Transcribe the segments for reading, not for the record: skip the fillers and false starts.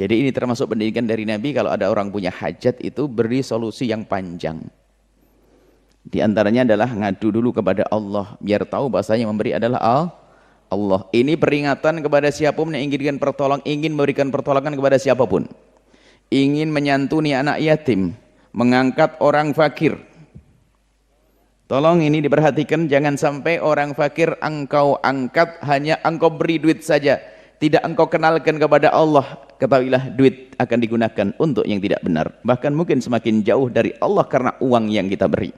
Jadi ini termasuk pendidikan dari Nabi, kalau ada orang punya hajat itu beri solusi yang panjang. Di antaranya adalah ngadu dulu kepada Allah, biar tahu bahasanya memberi adalah Allah. Ini peringatan kepada siapapun yang ingin memberikan pertolongan kepada siapapun. Ingin menyantuni anak yatim, mengangkat orang fakir. Tolong ini diperhatikan, jangan sampai orang fakir engkau angkat hanya engkau beri duit saja, tidak engkau kenalkan kepada Allah. Ketahuilah duit akan digunakan untuk yang tidak benar, bahkan mungkin semakin jauh dari Allah karena uang yang kita beri.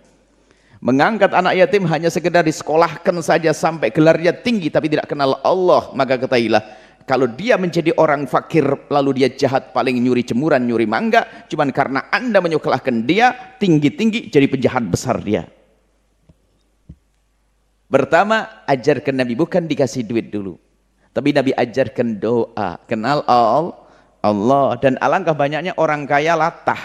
Mengangkat anak yatim hanya sekedar disekolahkan saja sampai gelarnya tinggi tapi tidak kenal Allah, maka ketahuilah kalau dia menjadi orang fakir lalu dia jahat, paling nyuri jemuran, nyuri mangga, cuman karena Anda menyekolahkan dia tinggi-tinggi, jadi penjahat besar dia. Pertama, ajarkan Nabi, bukan dikasih duit dulu, tapi Nabi ajarkan doa, kenal Allah. Dan alangkah banyaknya orang kaya latah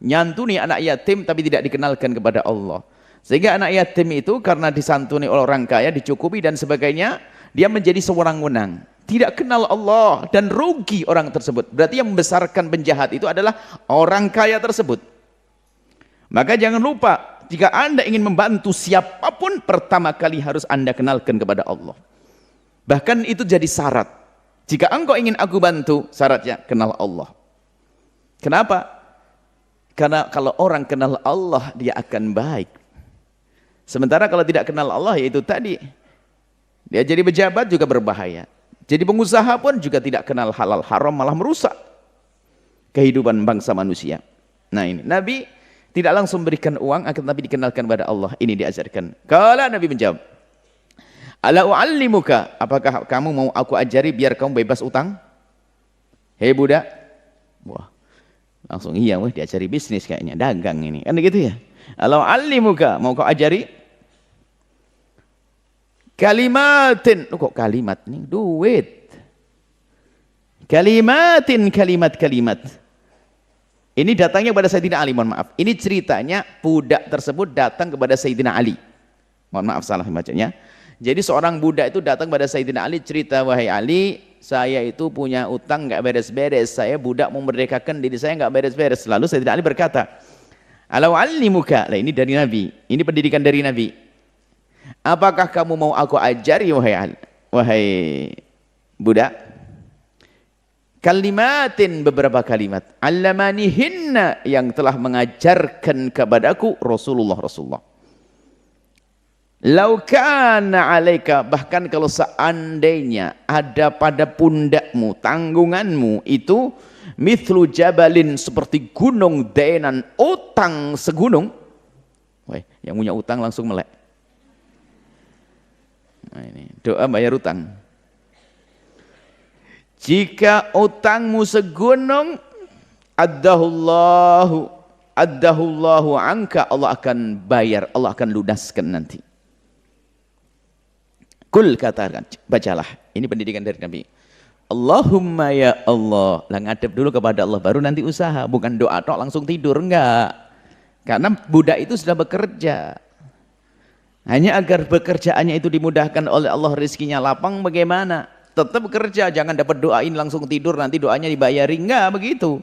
nyantuni anak yatim tapi tidak dikenalkan kepada Allah, sehingga anak yatim itu karena disantuni oleh orang kaya, dicukupi dan sebagainya, dia menjadi sewenang-wenang, tidak kenal Allah, dan rugi orang tersebut. Berarti yang membesarkan penjahat itu adalah orang kaya tersebut. Maka jangan lupa, jika Anda ingin membantu siapapun, pertama kali harus Anda kenalkan kepada Allah. Bahkan itu jadi syarat. Jika engkau ingin aku bantu, syaratnya kenal Allah. Kenapa? Karena kalau orang kenal Allah, dia akan baik. Sementara kalau tidak kenal Allah, yaitu tadi, dia jadi pejabat juga berbahaya. Jadi pengusaha pun juga tidak kenal halal haram, malah merusak kehidupan bangsa manusia. Nah ini, Nabi tidak langsung berikan uang, akan tapi dikenalkan kepada Allah. Ini diajarkan. Kalau Nabi menjawab, ala u'allimuka, apakah kamu mau aku ajari biar kamu bebas utang? Hei budak. Wah, langsung iya, wah, diajari bisnis kayaknya, dagang ini, kan gitu ya. Ala u'allimuka, mau kau ajari kalimatin. Kok kalimat nih? Duit. Kalimatin, kalimat. Ini datangnya kepada Sayyidina Ali, mohon maaf. Ini ceritanya budak tersebut datang kepada Sayyidina Ali. Mohon maaf salah bacanya. Jadi seorang budak itu datang pada Sayyidina Ali, cerita, wahai Ali, saya itu punya utang nggak beres-beres, saya budak memerdekakan diri saya nggak beres-beres. Lalu Sayyidina Ali berkata, ala u'allimuka, lah ini dari Nabi, ini pendidikan dari Nabi. Apakah kamu mau aku ajari wahai budak? Kalimatin, beberapa kalimat, allamanihinna, yang telah mengajarkan kepadaku Rasulullah. Lau kana alaika, bahkan kalau seandainya ada pada pundakmu, tanggunganmu itu mithlu jabalin, seperti gunung, denan, utang segunung. Wah, yang punya utang langsung melek. Nah ini doa bayar utang. Jika utangmu segunung, addahullahu anka, Allah akan bayar, Allah akan lunaskan nanti. Kul, katakan, bacalah, ini pendidikan dari Nabi. Allahumma ya Allah, lah ngadep dulu kepada Allah, baru nanti usaha, bukan doa tok langsung tidur, enggak. Karena budak itu sudah bekerja. Hanya agar pekerjaannya itu dimudahkan oleh Allah, rezekinya lapang, bagaimana? Tetap bekerja, jangan dapat doain langsung tidur, nanti doanya dibayari, enggak begitu.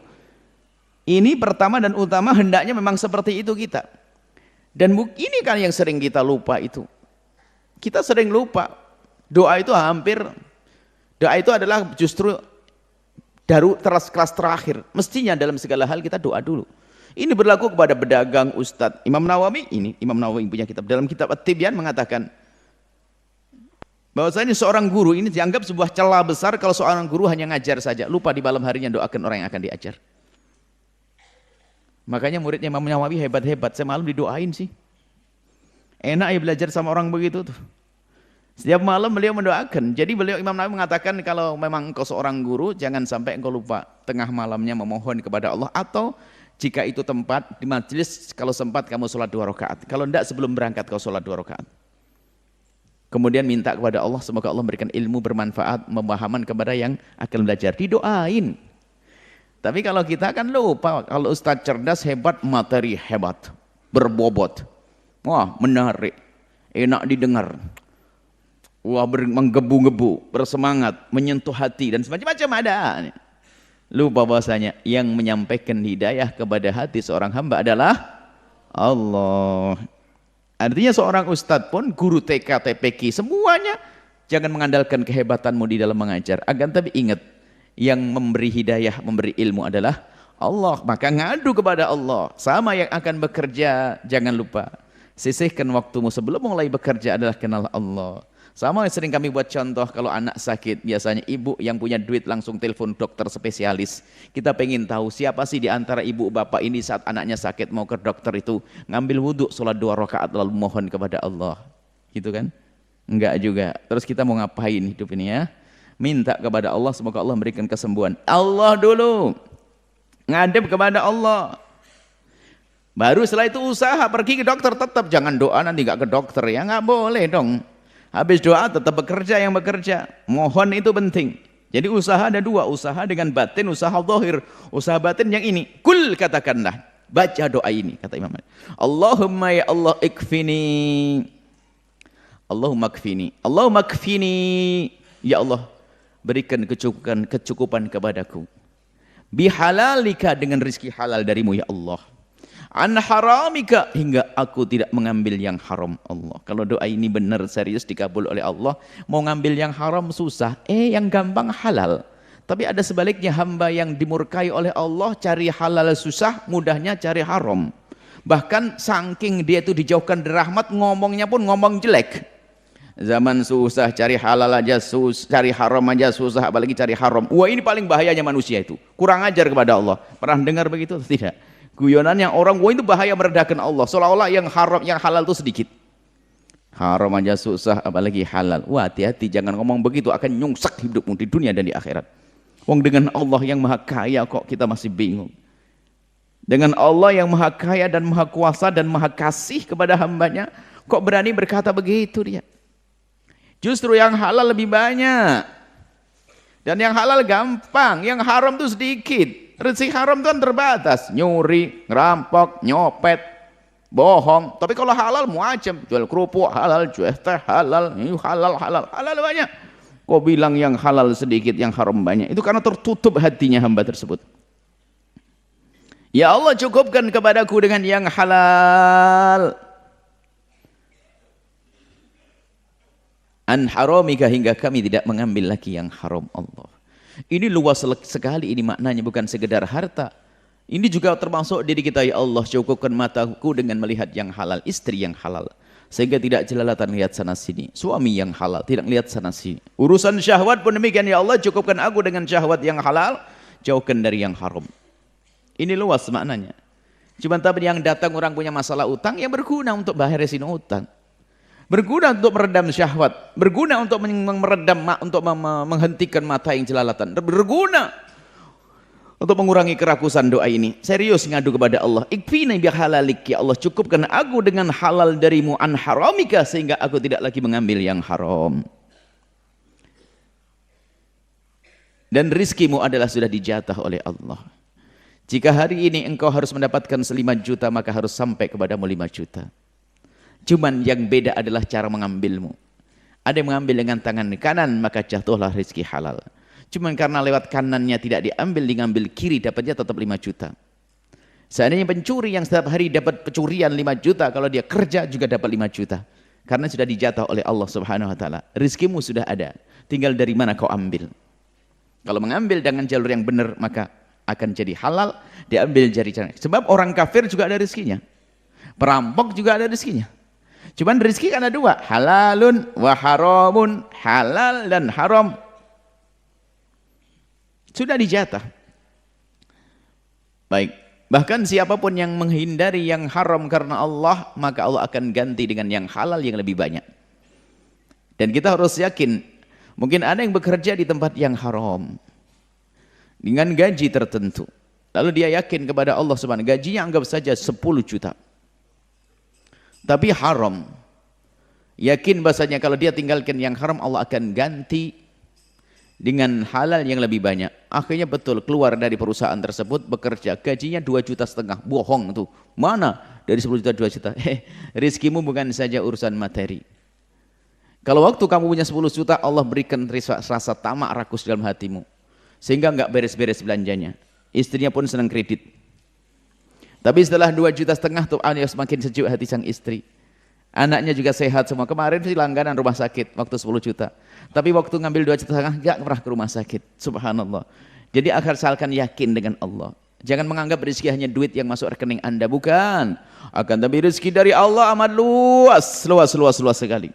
Ini pertama dan utama, hendaknya memang seperti itu kita. Dan ini kan yang sering kita lupa itu. Kita sering lupa. Doa itu doa itu adalah justru kelas terakhir. Mestinya dalam segala hal kita doa dulu. Ini berlaku kepada pedagang, ustadz. Imam Nawawi punya kitab. Dalam kitab At-Tibyan mengatakan bahwasanya seorang guru ini dianggap sebuah celah besar kalau seorang guru hanya ngajar saja, lupa di malam harinya doakan orang yang akan diajar. Makanya muridnya Imam Nawawi hebat-hebat, saya malam didoain sih. Enak ya belajar sama orang begitu tuh. Setiap malam beliau mendoakan. Jadi beliau Imam Nawawi mengatakan kalau memang engkau seorang guru, jangan sampai engkau lupa tengah malamnya memohon kepada Allah, atau jika itu tempat di majelis, kalau sempat kamu sholat 2 rakaat. Kalau tidak sebelum berangkat kau sholat 2 rakaat. Kemudian minta kepada Allah semoga Allah memberikan ilmu bermanfaat, pemahaman kepada yang akan belajar. Didoain. Tapi kalau kita kan lupa, kalau ustadz cerdas, hebat, materi hebat, berbobot. Wah, menarik, enak didengar. Wah, menggebu-gebu, bersemangat, menyentuh hati dan semacam-macam ada. Lupa bahwasanya yang menyampaikan hidayah kepada hati seorang hamba adalah Allah. Artinya seorang ustadz pun, guru TK, TPQ, semuanya jangan mengandalkan kehebatanmu di dalam mengajar. Akan tapi ingat, yang memberi hidayah, memberi ilmu adalah Allah. Maka ngadu kepada Allah. Sama yang akan bekerja, jangan lupa sisihkan waktumu sebelum mulai bekerja adalah kenal Allah. Sama sering kami buat contoh, kalau anak sakit, biasanya ibu yang punya duit langsung telepon dokter spesialis. Kita pengen tahu siapa sih di antara ibu bapak ini saat anaknya sakit mau ke dokter itu ngambil wudhu, sholat 2 rakaat lalu mohon kepada Allah. Gitu kan? Enggak juga. Terus kita mau ngapain hidup ini ya? Minta kepada Allah, semoga Allah memberikan kesembuhan. Allah dulu. Ngadep kepada Allah. Baru setelah itu usaha pergi ke dokter. Tetap jangan doa nanti nggak ke dokter ya, nggak boleh dong. Habis doa tetap bekerja yang bekerja. Mohon itu penting. Jadi usaha ada 2, usaha dengan batin, usaha zahir. Usaha batin yang ini, kul katakanlah, baca doa ini kata Imam Malik. Allahumma ya Allah ikfini. Allahumma kfini. Allahumma kfini. Ya Allah, berikan kecukupan kepadaku. Bihalalika, dengan rizki halal darimu ya Allah. An haramika, hingga aku tidak mengambil yang haram Allah. Kalau doa ini benar serius dikabul oleh Allah, mau ngambil yang haram susah, yang gampang halal. Tapi ada sebaliknya, hamba yang dimurkai oleh Allah cari halal susah, mudahnya cari haram. Bahkan saking dia itu dijauhkan dari rahmat, ngomongnya pun ngomong jelek. Zaman susah cari halal aja susah, cari haram aja susah, apalagi cari haram. Wah, ini paling bahayanya manusia itu. Kurang ajar kepada Allah. Pernah dengar begitu? Tidak. Guyonan yang orang, wah itu bahaya merendahkan Allah. Seolah-olah yang haram, yang halal itu sedikit. Haram aja susah, apalagi halal. Wah, hati-hati, jangan ngomong begitu, akan nyungsek hidupmu di dunia dan di akhirat. Wong dengan Allah yang maha kaya kok kita masih bingung. Dengan Allah yang maha kaya dan maha kuasa dan maha kasih kepada hambanya, kok berani berkata begitu dia? Justru yang halal lebih banyak. Dan yang halal gampang, yang haram itu sedikit. Rezeki haram itu kan terbatas, nyuri, ngerampok, nyopet, bohong. Tapi kalau halal macam jual kerupuk halal, jual teh halal, halal banyak. Kau bilang yang halal sedikit, yang haram banyak. Itu karena tertutup hatinya hamba tersebut. Ya Allah, cukupkan kepadaku dengan yang halal. An haramika, hingga kami tidak mengambil lagi yang haram Allah. Ini luas sekali, ini maknanya bukan sekedar harta. Ini juga termasuk diri kita. Ya Allah, cukupkan mataku dengan melihat yang halal, istri yang halal, sehingga tidak jelalatan lihat sana sini. Suami yang halal, tidak lihat sana sini. Urusan syahwat pun demikian. Ya Allah, cukupkan aku dengan syahwat yang halal, jauhkan dari yang haram. Ini luas maknanya. Cuma tapi yang datang orang punya masalah utang, yang berguna untuk bayarin utang. Berguna untuk meredam syahwat, berguna untuk meredam, untuk menghentikan mata yang jelalatan, berguna untuk mengurangi kerakusan doa ini. Serius ngadu kepada Allah. Ikfini bihalalik, ya Allah, cukupkan aku dengan halal darimu, an haramika, sehingga aku tidak lagi mengambil yang haram. Dan rizkimu adalah sudah dijatah oleh Allah. Jika hari ini engkau harus mendapatkan 5 juta, maka harus sampai kepadamu 5 juta. Cuman yang beda adalah cara mengambilmu. Ada yang mengambil dengan tangan kanan, maka jatuhlah rezeki halal. Cuman karena lewat kanannya tidak diambil kiri, dapatnya tetap 5 juta. Seandainya pencuri yang setiap hari dapat pencurian 5 juta, kalau dia kerja juga dapat 5 juta. Karena sudah dijatah oleh Allah Subhanahu wa taala. Rezekimu sudah ada, tinggal dari mana kau ambil. Kalau mengambil dengan jalur yang benar, maka akan jadi halal, diambil dari cara. Sebab orang kafir juga ada rezekinya. Perampok juga ada rezekinya. Cuman rezeki kan ada 2, halalun wa haramun, halal dan haram. Sudah dijatah. Baik, bahkan siapapun yang menghindari yang haram karena Allah, maka Allah akan ganti dengan yang halal yang lebih banyak. Dan kita harus yakin, mungkin ada yang bekerja di tempat yang haram dengan gaji tertentu. Lalu dia yakin kepada Allah Subhanahu, gajinya anggap saja 10 juta. Tapi haram. Yakin bahasanya kalau dia tinggalkan yang haram, Allah akan ganti dengan halal yang lebih banyak. Akhirnya betul keluar dari perusahaan tersebut, bekerja, gajinya 2,5 juta. Bohong tuh. Mana dari 10 juta 2 juta? Rizkimu bukan saja urusan materi. Kalau waktu kamu punya 10 juta, Allah berikan rasa tamak rakus dalam hatimu. Sehingga nggak beres-beres belanjanya. Istrinya pun senang kredit. Tapi setelah 2,5 juta tuh semakin sejuk hati sang istri. Anaknya juga sehat semua. Kemarin sih langganan rumah sakit waktu 10 juta. Tapi waktu ngambil 2,5 juta nggak pernah ke rumah sakit. Subhanallah. Jadi asalkan yakin dengan Allah. Jangan menganggap rezeki hanya duit yang masuk rekening Anda, bukan. Akan tapi rezeki dari Allah amat luas sekali.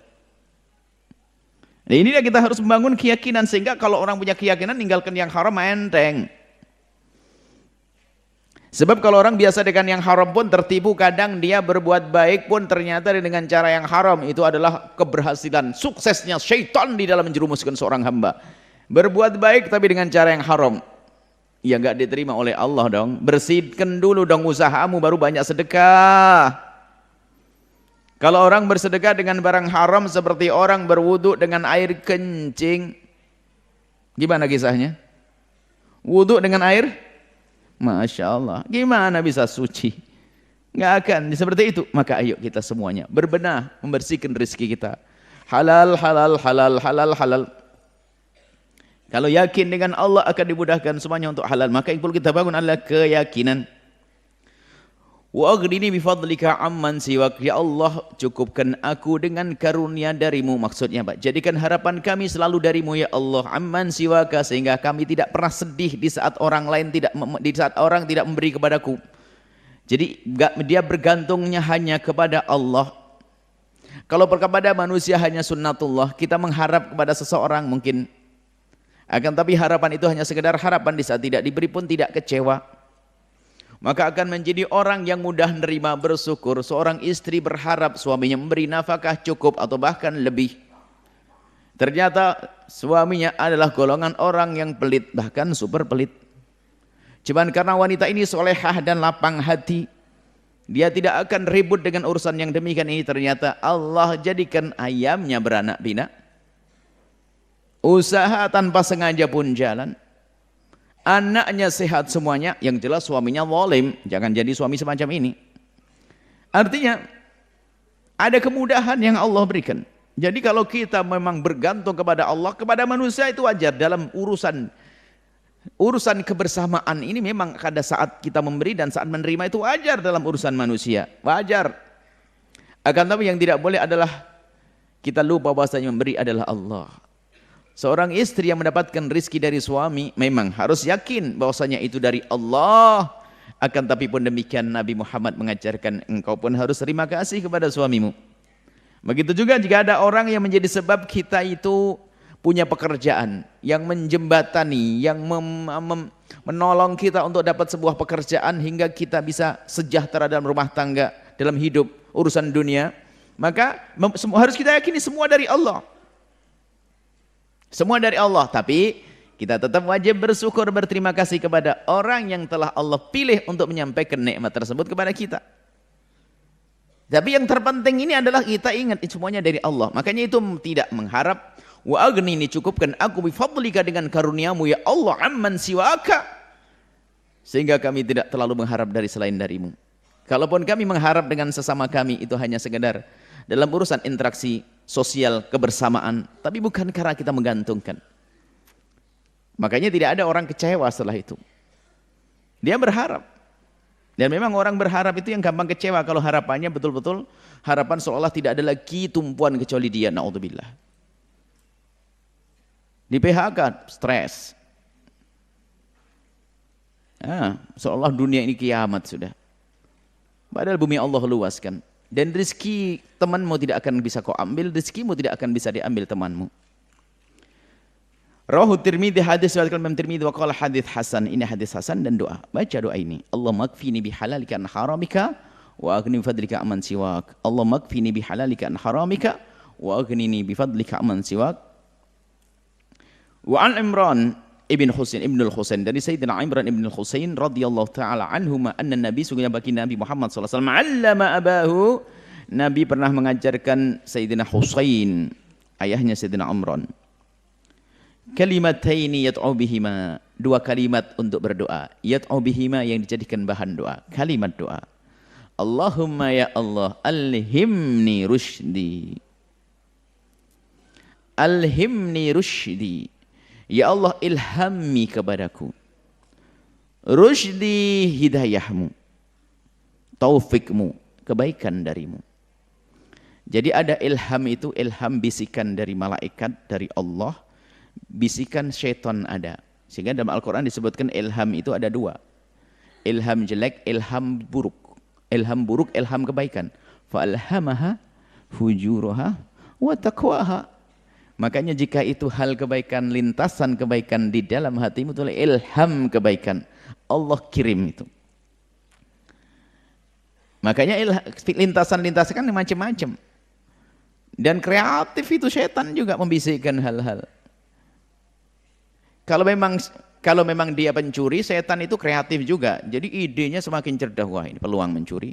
Nah, ini kita harus membangun keyakinan sehingga kalau orang punya keyakinan ninggalkan yang haram enteng. Sebab kalau orang biasa dengan yang haram pun tertipu, kadang dia berbuat baik pun ternyata dengan cara yang haram. Itu adalah keberhasilan, suksesnya syaitan di dalam menjerumuskan seorang hamba. Berbuat baik tapi dengan cara yang haram, ya enggak diterima oleh Allah dong. Bersihkan dulu dong usahamu baru banyak sedekah. Kalau orang bersedekah dengan barang haram seperti orang berwudu dengan air kencing, gimana kisahnya? Wudu dengan air, Masya Allah, gimana bisa suci? Nggak akan seperti itu. Maka ayo kita semuanya berbenah, membersihkan rezeki kita. Halal, halal, halal, halal, halal. Kalau yakin dengan Allah akan dimudahkan semuanya untuk halal. Maka yang perlu kita bangun adalah keyakinan. Wa aghnini bifadlika amman siwak. Ya Allah, cukupkan aku dengan karunia darimu. Maksudnya Pak, jadikan harapan kami selalu darimu ya Allah, amman siwaka, sehingga kami tidak pernah sedih di saat orang lain tidak memberi kepadaku. Jadi dia bergantungnya hanya kepada Allah. Kalau kepada manusia hanya sunnatullah, kita mengharap kepada seseorang mungkin, akan tapi harapan itu hanya sekedar harapan, di saat tidak diberi pun tidak kecewa. Maka akan menjadi orang yang mudah menerima, bersyukur. Seorang istri berharap suaminya memberi nafkah cukup atau bahkan lebih. Ternyata suaminya adalah golongan orang yang pelit, bahkan super pelit. Cuman karena wanita ini solehah dan lapang hati, dia tidak akan ribut dengan urusan yang demikian ini. Ternyata Allah jadikan ayamnya beranak pinak. Usaha tanpa sengaja pun jalan. Anaknya sehat semuanya, yang jelas suaminya zalim. Jangan jadi suami semacam ini. Artinya ada kemudahan yang Allah berikan. Jadi kalau kita memang bergantung kepada Allah, kepada manusia itu wajar. Dalam urusan kebersamaan ini memang ada saat kita memberi dan saat menerima, itu wajar dalam urusan manusia. Wajar. Akan tapi yang tidak boleh adalah kita lupa bahwasanya memberi adalah Allah. Seorang istri yang mendapatkan rizki dari suami memang harus yakin bahwasanya itu dari Allah. Akan tapi pun demikian Nabi Muhammad mengajarkan, engkau pun harus terima kasih kepada suamimu. Begitu juga jika ada orang yang menjadi sebab kita itu punya pekerjaan, yang menjembatani, yang menolong kita untuk dapat sebuah pekerjaan hingga kita bisa sejahtera dalam rumah tangga, dalam hidup, urusan dunia, maka harus kita yakini semua dari Allah. Semua dari Allah, tapi kita tetap wajib bersyukur, berterima kasih kepada orang yang telah Allah pilih untuk menyampaikan nikmat tersebut kepada kita. Tapi yang terpenting ini adalah kita ingat semuanya dari Allah. Makanya itu tidak mengharap, wa aghnini, cukupkan aku bifadlika dengan karuniamu ya Allah, amman siwaka, sehingga kami tidak terlalu mengharap dari selain darimu. Kalaupun kami mengharap dengan sesama kami, itu hanya sekedar dalam urusan interaksi sosial, kebersamaan, tapi bukan karena kita menggantungkan. Makanya tidak ada orang kecewa setelah itu. Dia berharap. Dan memang orang berharap itu yang gampang kecewa kalau harapannya betul-betul harapan seolah tidak ada lagi tumpuan kecuali dia. Na'udzubillah. Di PHK, stres. Seolah dunia ini kiamat sudah. Padahal bumi Allah luaskan. Dan rezeki temanmu tidak akan bisa kau ambil, rezekimu tidak akan bisa diambil temanmu. Rawahu Tirmidzi, hadis riwayat Imam Tirmidzi, wa qala hadis hasan. Ini hadis hasan dan doa. Baca doa ini. Allahumma kfini bihalalika an haramika wa aghnini bifadlika amman siwak. Allahumma kfini bihalalika an haramika wa aghnini bifadlika amman siwak. Wa an Imran ibn al-Husain dari Sayyidina Imran ibn al-Husain radhiyallahu taala anhuma anna Nabi sungguhnya bagi Nabi Muhammad sallallahu alaihi wasallam allama abahu, Nabi pernah mengajarkan Sayyidina Husain, ayahnya Sayyidina Imran, kalimataini yad'u bihima, dua kalimat untuk berdoa, yad'u bihima yang dijadikan bahan doa, kalimat doa. Allahumma ya Allah, alhimni rusydi, alhimni rusydi, Ya Allah, ilhami kepadaku rusydi, hidayahmu, taufikmu, kebaikan darimu. Jadi ada ilham itu, ilham bisikan dari malaikat, dari Allah, bisikan syaitan ada. Sehingga dalam Al-Quran disebutkan ilham itu ada dua. Ilham jelek, ilham buruk. Ilham buruk, ilham kebaikan. Fa'alhamaha fujuraha wa taqwaha. Makanya jika itu hal kebaikan, lintasan kebaikan di dalam hatimu, itu ilham kebaikan. Allah kirim itu. Makanya lintasan-lintasan kan macam-macam. Dan kreatif itu setan juga membisikkan hal-hal. Kalau memang dia pencuri, setan itu kreatif juga. Jadi idenya semakin cerdas. Wah, ini peluang mencuri.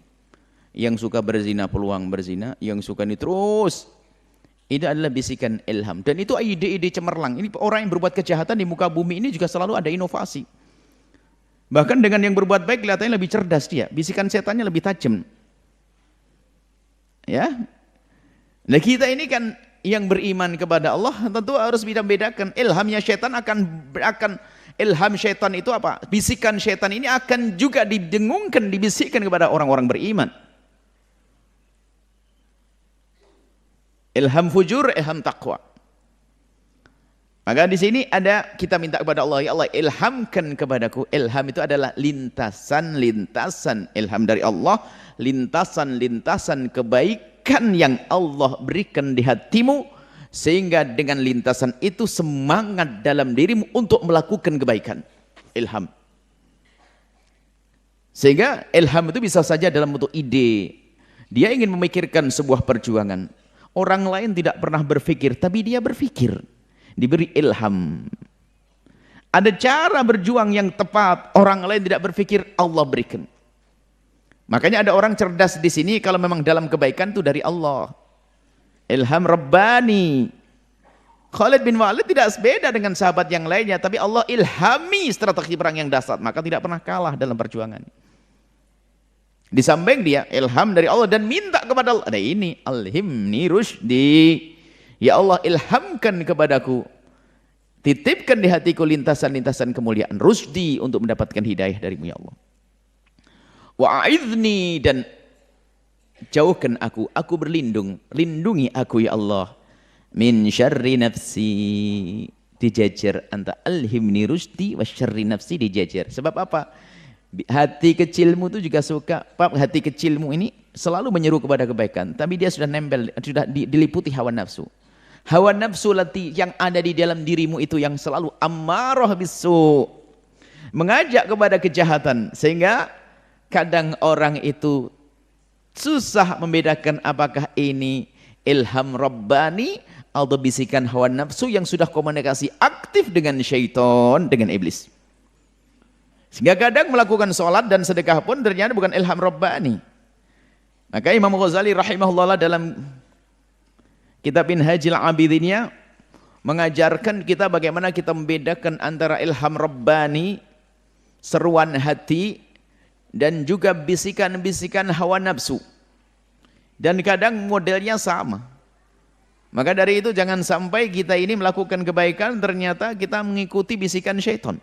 Yang suka berzina, peluang berzina. Yang suka ini terus. Itu adalah bisikan ilham. Dan itu ide-ide cemerlang. Ini orang yang berbuat kejahatan di muka bumi ini juga selalu ada inovasi. Bahkan dengan yang berbuat baik kelihatannya lebih cerdas dia. Bisikan setannya lebih tajam. Ya. Nah kita ini kan yang beriman kepada Allah tentu harus bedakan. Ilhamnya setan akan ilham setan itu apa? Bisikan setan ini akan juga didengungkan, dibisikkan kepada orang-orang beriman. Ilham fujur, ilham taqwa. Maka di sini ada kita minta kepada Allah, ya Allah ilhamkan kepadaku. Ilham itu adalah lintasan-lintasan ilham dari Allah, lintasan-lintasan kebaikan yang Allah berikan di hatimu, sehingga dengan lintasan itu semangat dalam dirimu untuk melakukan kebaikan. Ilham. Sehingga ilham itu bisa saja dalam bentuk ide. Dia ingin memikirkan sebuah perjuangan. Orang lain tidak pernah berpikir, tapi dia berpikir. Diberi ilham. Ada cara berjuang yang tepat, orang lain tidak berpikir, Allah berikan. Makanya ada orang cerdas di sini kalau memang dalam kebaikan itu dari Allah. Ilham Rabbani. Khalid bin Walid tidak beda dengan sahabat yang lainnya, tapi Allah ilhami strategi perang yang dahsyat, maka tidak pernah kalah dalam perjuangan. Di samping dia ilham dari Allah dan minta kepada Allah. Ada ini, alhimni rusydi. Ya Allah ilhamkan kepadaku, titipkan di hatiku lintasan-lintasan kemuliaan, rusdi, untuk mendapatkan hidayah darimu ya Allah. Wa'idni, dan jauhkan aku berlindung, lindungi aku ya Allah, min syarri nafsi, dijajar anta alhimni rusdi wa syarri nafsi, dijajar. Sebab apa? Hati kecilmu itu juga suka, hati kecilmu ini selalu menyeru kepada kebaikan, tapi dia sudah nempel, sudah diliputi hawa nafsu. Hawa nafsu yang ada di dalam dirimu itu yang selalu ammarah bisu, mengajak kepada kejahatan, sehingga kadang orang itu susah membedakan apakah ini ilham Rabbani atau bisikan hawa nafsu yang sudah komunikasi aktif dengan syaitan, dengan iblis. Sehingga kadang melakukan sholat dan sedekah pun ternyata bukan ilham Rabbani. Maka Imam Ghazali rahimahullah dalam kitab Minhajul Abidinnya mengajarkan kita bagaimana kita membedakan antara ilham Rabbani, seruan hati, dan juga bisikan-bisikan hawa nafsu. Dan kadang modelnya sama. Maka dari itu jangan sampai kita ini melakukan kebaikan ternyata kita mengikuti bisikan syaitan.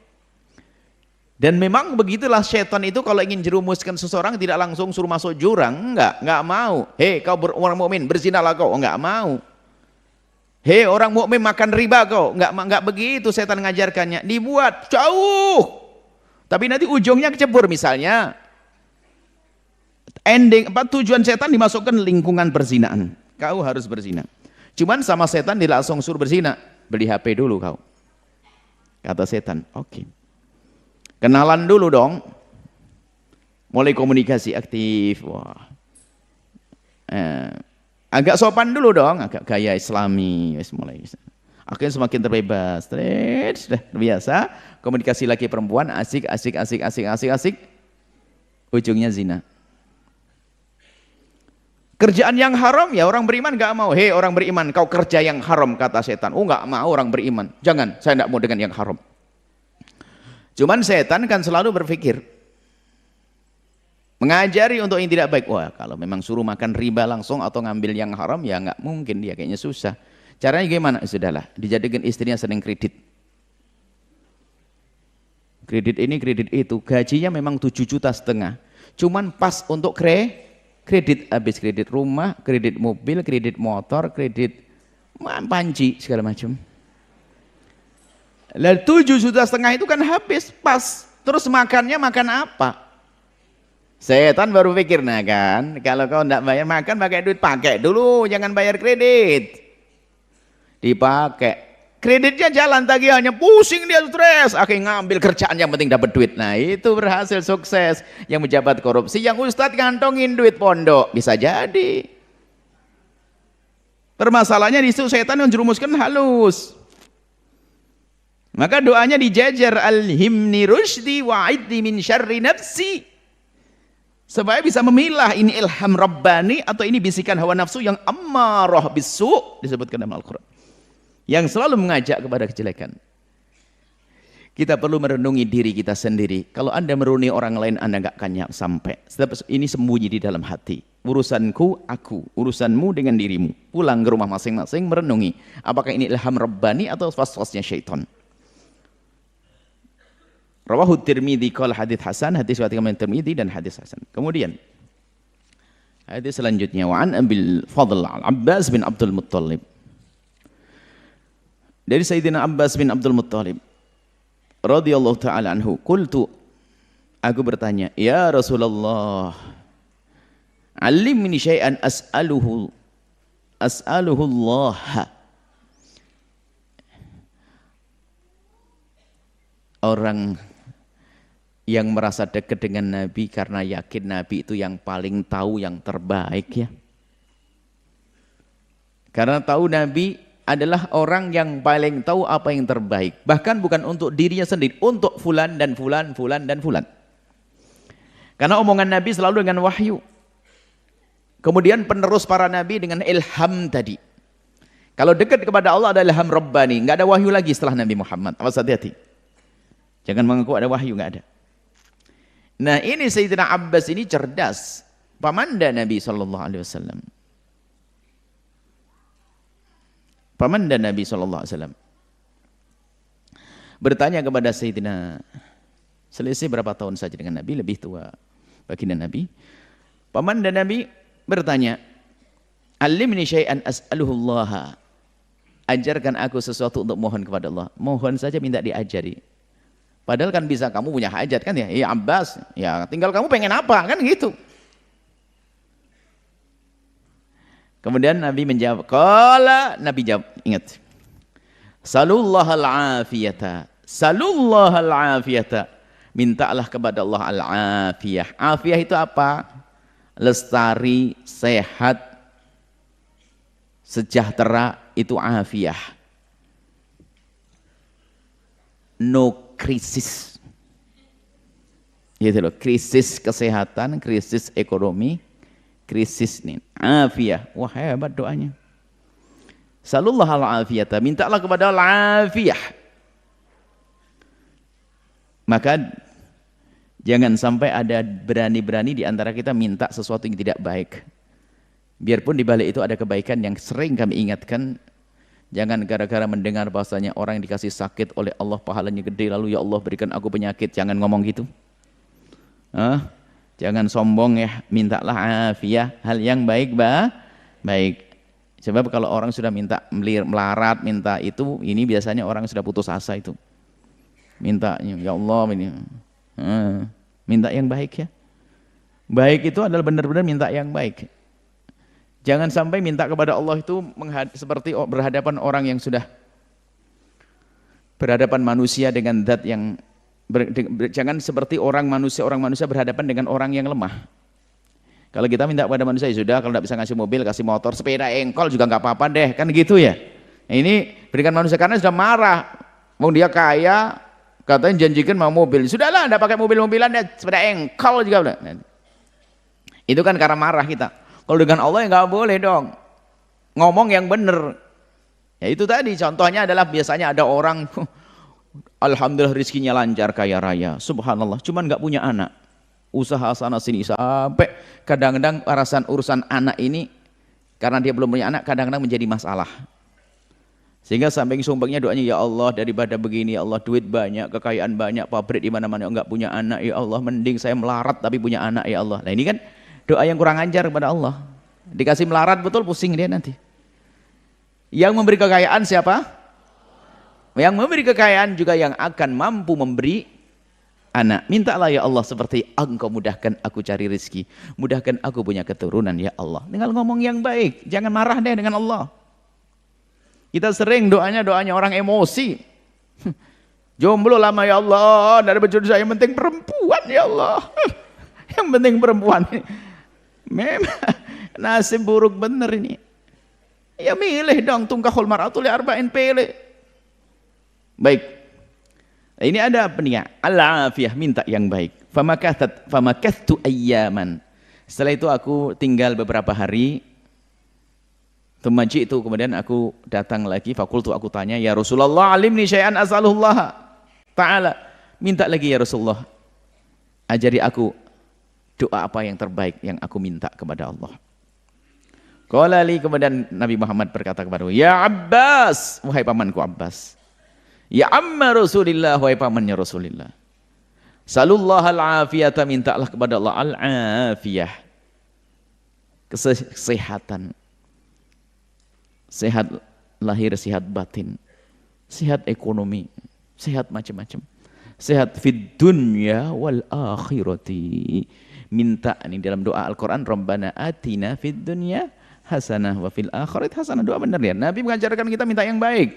Dan memang begitulah syaitan itu kalau ingin jerumuskan seseorang tidak langsung suruh masuk jurang, enggak mau. Hei kau orang mukmin berzinalah kau, enggak mau. Hei orang mukmin makan riba kau, enggak begitu setan ngajarkannya. Dibuat jauh. Tapi nanti ujungnya kecebur misalnya. Tujuan setan dimasukkan lingkungan perzinaan. Kau harus berzina. Cuman sama setan tidak langsung suruh berzina. Beli HP dulu kau. Kata setan, oke. Kenalan dulu dong. Mulai komunikasi aktif. Wah. Agak sopan dulu dong, agak gaya Islami, mulai. Akhirnya semakin terbebas. Sudah biasa. Komunikasi laki perempuan asik. Ujungnya zina. Kerjaan yang haram ya orang beriman gak mau. Hei orang beriman, kau kerja yang haram, kata setan. Oh gak mau orang beriman. Jangan, saya gak mau dengan yang haram. Cuman setan kan selalu berpikir mengajari untuk yang tidak baik. Wah kalau memang suruh makan riba langsung atau ngambil yang haram ya nggak mungkin, dia kayaknya susah. Caranya gimana? Sudahlah, dijadikan istrinya sering kredit. kredit ini, kredit itu. Gajinya memang 7,5 juta. Cuman pas untuk kredit, habis kredit rumah, kredit mobil, kredit motor, kredit panci segala macam. Lah 7,5 juta itu kan habis pas. Terus makannya makan apa? Setan baru pikir, nah kan, kalau kau tidak bayar makan pakai duit, pakai dulu, jangan bayar kredit. Dipakai. Kreditnya jalan, tagihannya pusing, dia stres, akhirnya ngambil kerjaan yang penting dapat duit. Nah itu berhasil sukses. Yang menjabat korupsi, yang ustadz ngantongin duit pondok, bisa jadi. Permasalahannya di situ, setan menjerumuskan halus. Maka doanya dijajar, alhimni rusydi wa'idni min syarri nafsi, supaya bisa memilah ini ilham rabbani atau ini bisikan hawa nafsu yang ammarah bisu, disebutkan dalam Al-Quran, yang selalu mengajak kepada kejelekan. Kita perlu merenungi diri kita sendiri. Kalau Anda merenungi orang lain, Anda nggak akan sampai. Sebab ini sembunyi di dalam hati. Urusanku aku, urusanmu dengan dirimu. Pulang ke rumah masing-masing merenungi, apakah ini ilham rabbani atau waswasnya syaitan. Rawahu Tirmidzi qala hadits hasan, hadis riwayat Imam Tirmidzi dan hadis hasan. Kemudian hadis selanjutnya, wa an Abil Fadl Al-Abbas bin Abdul Muttalib. Dari Sayyidina Abbas bin Abdul Muttalib radhiyallahu taala anhu, qultu, aku bertanya, ya Rasulullah, alimni syai'an as'aluhu Allah. Orang yang merasa dekat dengan Nabi karena yakin Nabi itu yang paling tahu, yang terbaik ya. Karena tahu Nabi adalah orang yang paling tahu apa yang terbaik. Bahkan bukan untuk dirinya sendiri, untuk fulan dan fulan, fulan dan fulan. Karena omongan Nabi selalu dengan wahyu. Kemudian penerus para Nabi dengan ilham tadi. Kalau dekat kepada Allah ada ilham Rabbani, nggak ada wahyu lagi setelah Nabi Muhammad. Awas hati-hati. Jangan mengaku ada wahyu, nggak ada. Nah ini Sayyidina Abbas ini cerdas, pamanda Nabi SAW. Pamanda Nabi SAW. Bertanya kepada Sayyidina, selisih berapa tahun saja dengan Nabi, lebih tua baginda Nabi. Pamanda Nabi bertanya, alimni syai'an as'aluhullaha, ajarkan aku sesuatu untuk mohon kepada Allah. Mohon saja minta diajari. Padahal kan bisa kamu punya hajat kan ya, ya Abbas, ya tinggal kamu pengen apa kan gitu. Kemudian Nabi menjawab, kala Nabi jawab, ingat, salullahal afiyata, salullahal afiyata, mintalah kepada Allah al-afiyah. Afiyah itu apa? Lestari, sehat, sejahtera, itu afiyah. No krisis. Gitu loh, krisis kesehatan, krisis ekonomi, krisis nih, afiyah. Wah hebat doanya. Salullahal afiyata, mintalah kepada al-afiyah. Maka jangan sampai ada berani-berani di antara kita minta sesuatu yang tidak baik. Biarpun di balik itu ada kebaikan yang sering kami ingatkan. Jangan gara-gara mendengar bahasanya orang yang dikasih sakit oleh Allah pahalanya gede, lalu ya Allah berikan aku penyakit. Jangan ngomong gitu. Jangan sombong ya, mintalah afiyah, hal yang baik baik. Sebab kalau orang sudah minta melarat, minta itu, ini biasanya orang sudah putus asa itu. Mintanya ya Allah ini. Minta yang baik ya. Baik itu adalah benar-benar minta yang baik. Jangan sampai minta kepada Allah itu seperti berhadapan orang yang sudah berhadapan manusia dengan zat yang jangan seperti orang manusia berhadapan dengan orang yang lemah. Kalau kita minta kepada manusia, ya sudah, kalau tidak bisa ngasih mobil, kasih motor, sepeda engkol juga nggak apa-apa deh, kan gitu ya. Nah, ini berikan manusia karena sudah marah, mau dia kaya, katanya janjikan mau mobil, sudahlah, tidak pakai mobil-mobilan deh, sepeda engkol juga udah. Nah, itu kan karena marah kita. Kalau dengan Allah ya nggak boleh dong, ngomong yang benar. Ya itu tadi contohnya adalah biasanya ada orang, alhamdulillah rizkinya lancar kaya raya, subhanallah, cuman nggak punya anak, usaha sana sini sampai kadang-kadang urusan anak ini karena dia belum punya anak kadang-kadang menjadi masalah. Sehingga samping sumbangnya doanya, ya Allah daripada begini ya Allah, duit banyak, kekayaan banyak, pabrik di mana-mana enggak punya anak ya Allah, mending saya melarat tapi punya anak ya Allah. Nah ini kan doa yang kurang ajar kepada Allah. Dikasih melarat betul pusing dia nanti. Yang memberi kekayaan siapa? Yang memberi kekayaan juga yang akan mampu memberi anak. Mintalah ya Allah seperti Engkau mudahkan aku cari rezeki, mudahkan aku punya keturunan ya Allah. Tinggal ngomong yang baik, jangan marah deh dengan Allah. Kita sering doanya orang emosi. Jomblo lama ya Allah, dari berjodoh saya yang penting perempuan ya Allah. Yang penting perempuan. Memang nasib buruk bener ini. Ya milih dong, tungkahul mar'atul arba'in, pilih. Baik. Ini ada apa nih? Al-afiyah, minta yang baik. Famakathtu ayyaman. Setelah itu aku tinggal beberapa hari. Tumaji itu kemudian aku datang lagi, fakultu aku tanya, ya Rasulullah alimni syai'an as'alullah ta'ala. Minta lagi ya Rasulullah. Ajari aku doa apa yang terbaik yang aku minta kepada Allah. Qala li, kemudian Nabi Muhammad berkata kepada aku, ya Abbas, wahai pamanku Abbas. Ya amma Rasulillah, wahai pamannya Rasulillah. Salullah al-afiyata, mintalah kepada Allah al-afiyah. Kesehatan. Sehat lahir, sehat batin, sehat ekonomi, sehat macam-macam, sehat fid dunya wal akhirati. Minta ini dalam doa Al-Quran, Rabbana atina fid dunya hasanah wa fil akhirati hasanah. Doa benar ya, Nabi mengajarkan kita minta yang baik.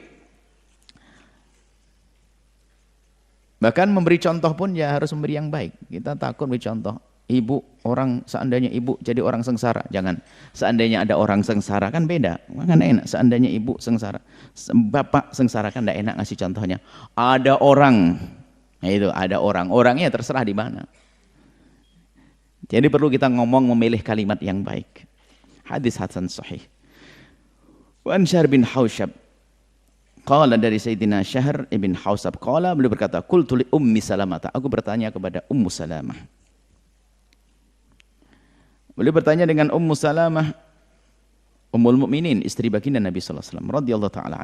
Bahkan memberi contoh pun ya harus memberi yang baik. Kita takut memberi contoh. Ibu, orang seandainya ibu jadi orang sengsara, jangan. Seandainya ada orang sengsara kan beda, kan enak. Seandainya ibu sengsara, bapak sengsara kan tidak enak ngasih contohnya. Ada orang, nah itu ada orang, orangnya terserah di mana. Jadi perlu kita ngomong memilih kalimat yang baik. Hadis hasan sahih. Wa an Syahr bin Hausyab, qala dari Sayyidina Syahr ibn Hausyab, qala, beliau berkata, qultu li Ummi Salamah, aku bertanya kepada Ummu Salamah. Beliau bertanya dengan Ummu Salamah, Ummul Mukminin, istri baginda Nabi sallallahu alaihi wasallam radhiyallahu taala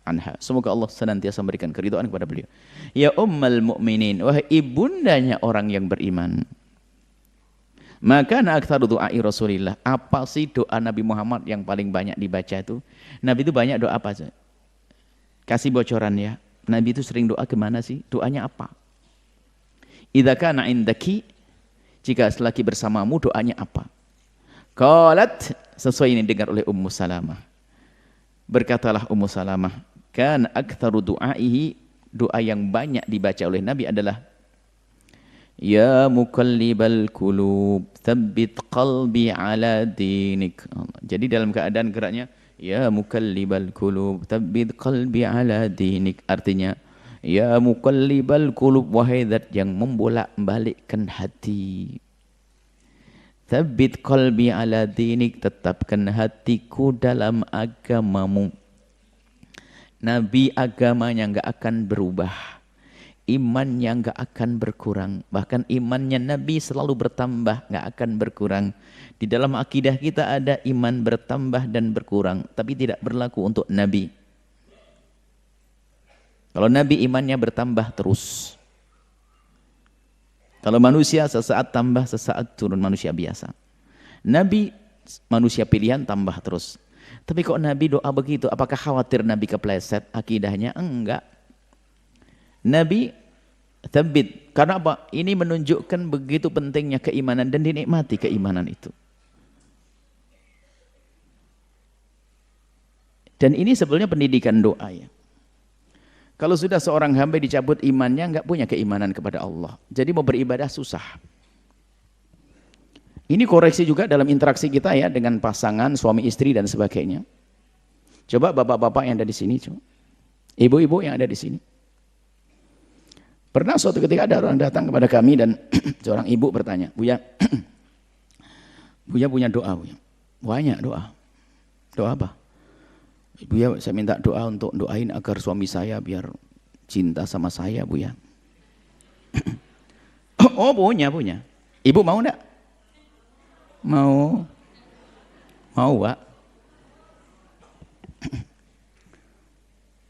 anha. Semoga Allah senantiasa memberikan keridhaan kepada beliau. Ya Ummul Mukminin, wahai ibundanya orang yang beriman. Maka aktsaru du'ai Rasulillah, apa sih doa Nabi Muhammad yang paling banyak dibaca itu? Nabi itu banyak doa apa sih? Kasih bocoran ya. Nabi itu sering doa kemana sih? Doanya apa? Idza kana indaki, jika selagi bersamamu doanya apa? Qalat, sesuai ini dengar oleh Ummu Salamah. Berkatalah Ummu Salamah, kan aktsaru du'aihi, doa yang banyak dibaca oleh Nabi adalah ya muqallibal qulub, tsabbit qalbi ala dinik. Jadi dalam keadaan geraknya ya muqallibal qulub, tsabbit qalbi ala dinik, artinya ya muqallibal qulub, wahai zat yang membolak-balikkan hati. Tsabbit qalbi ala dinik, tetapkan hatiku dalam agamamu. Nabi agamanya enggak akan berubah. Imannya enggak akan berkurang. Bahkan imannya Nabi selalu bertambah, enggak akan berkurang. Di dalam akidah kita ada iman bertambah dan berkurang, tapi tidak berlaku untuk Nabi. Kalau Nabi imannya bertambah terus. Kalau manusia sesaat tambah, sesaat turun, manusia biasa. Nabi manusia pilihan tambah terus. Tapi kok Nabi doa begitu? Apakah khawatir Nabi kepleset akidahnya? Enggak. Nabi tabbit. Karena apa? Ini menunjukkan begitu pentingnya keimanan dan dinikmati keimanan itu. Dan ini sebenarnya pendidikan doa ya. Kalau sudah seorang hamba dicabut imannya, enggak punya keimanan kepada Allah. Jadi mau beribadah susah. Ini koreksi juga dalam interaksi kita ya dengan pasangan, suami istri dan sebagainya. Coba bapak-bapak yang ada di sini, coba. Ibu-ibu yang ada di sini. Pernah suatu ketika ada orang datang kepada kami dan seorang ibu bertanya, Buya, Buya punya doa, Buya. Banyak doa. Doa apa? Buya, saya minta doa untuk doain agar suami saya biar cinta sama saya, Buya. Oh, punya. Ibu mau enggak? Mau. Mau, Pak.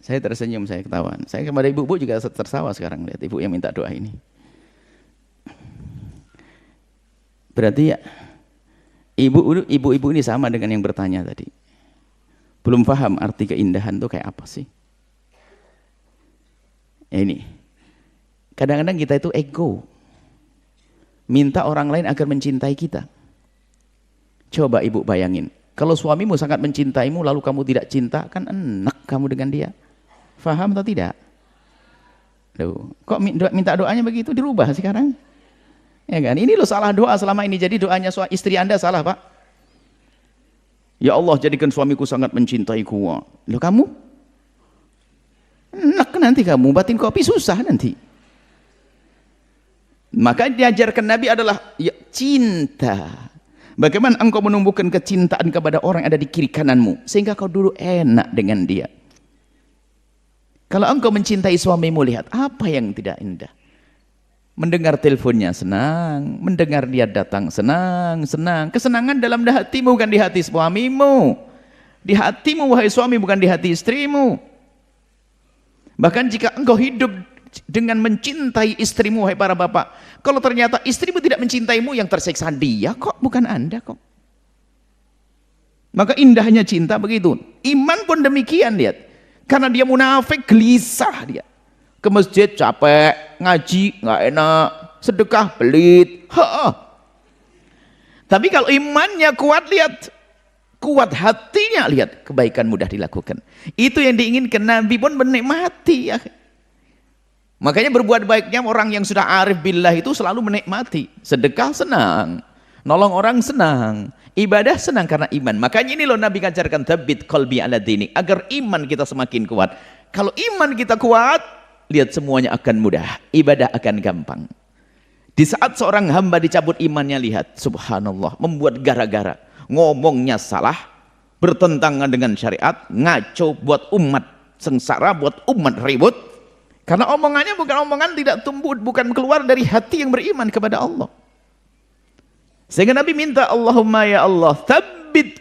Saya tersenyum, saya ketawa. Saya kepada ibu-ibu juga tertawa sekarang lihat ibu yang minta doa ini. Berarti ya ibu-ibu ini sama dengan yang bertanya tadi. Belum paham arti keindahan itu kayak apa sih? Ya ini. Kadang-kadang kita itu ego. Minta orang lain agar mencintai kita. Coba ibu bayangin. Kalau suamimu sangat mencintaimu lalu kamu tidak cinta, kan enak kamu dengan dia. Faham atau tidak? Loh, kok minta doanya begitu dirubah sekarang? Ya kan? Ini loh salah doa selama ini. Jadi doanya istri Anda salah, Pak. Ya Allah, jadikan suamiku sangat mencintaiku. Loh kamu? Enak nanti kamu, batin kopi susah nanti. Maka diajarkan Nabi adalah ya, cinta. Bagaimana engkau menumbuhkan kecintaan kepada orang yang ada di kiri kananmu sehingga kau dulu enak dengan dia. Kalau engkau mencintai suamimu, lihat apa yang tidak indah. Mendengar teleponnya senang, mendengar dia datang senang. Kesenangan dalam hatimu bukan di hati suamimu. Di hatimu wahai suami, bukan di hati istrimu. Bahkan jika engkau hidup dengan mencintai istrimu, wahai para bapak, kalau ternyata istrimu tidak mencintaimu, yang tersiksa dia kok, bukan Anda kok. Maka indahnya cinta begitu. Iman pun demikian, lihat. Karena dia munafik, gelisah dia. Ke masjid capek, ngaji nggak enak, sedekah pelit. Tapi kalau imannya kuat, lihat, kuat hatinya, lihat, kebaikan mudah dilakukan. Itu yang diinginkan Nabi pun menikmati ya. Makanya berbuat baiknya orang yang sudah arif billah itu selalu menikmati. Sedekah senang, nolong orang senang, ibadah senang karena iman. Makanya ini loh Nabi ajarkan tsabbit qalbi ala dinik, agar iman kita semakin kuat. Kalau iman kita kuat, lihat semuanya akan mudah, ibadah akan gampang. Di saat seorang hamba dicabut imannya, lihat subhanallah, membuat gara-gara, ngomongnya salah, bertentangan dengan syariat, ngaco buat umat sengsara, buat umat ribut. Karena omongannya bukan omongan tidak tumbuh, bukan keluar dari hati yang beriman kepada Allah. Sehingga Nabi minta, Allahumma ya Allah, tsabbit,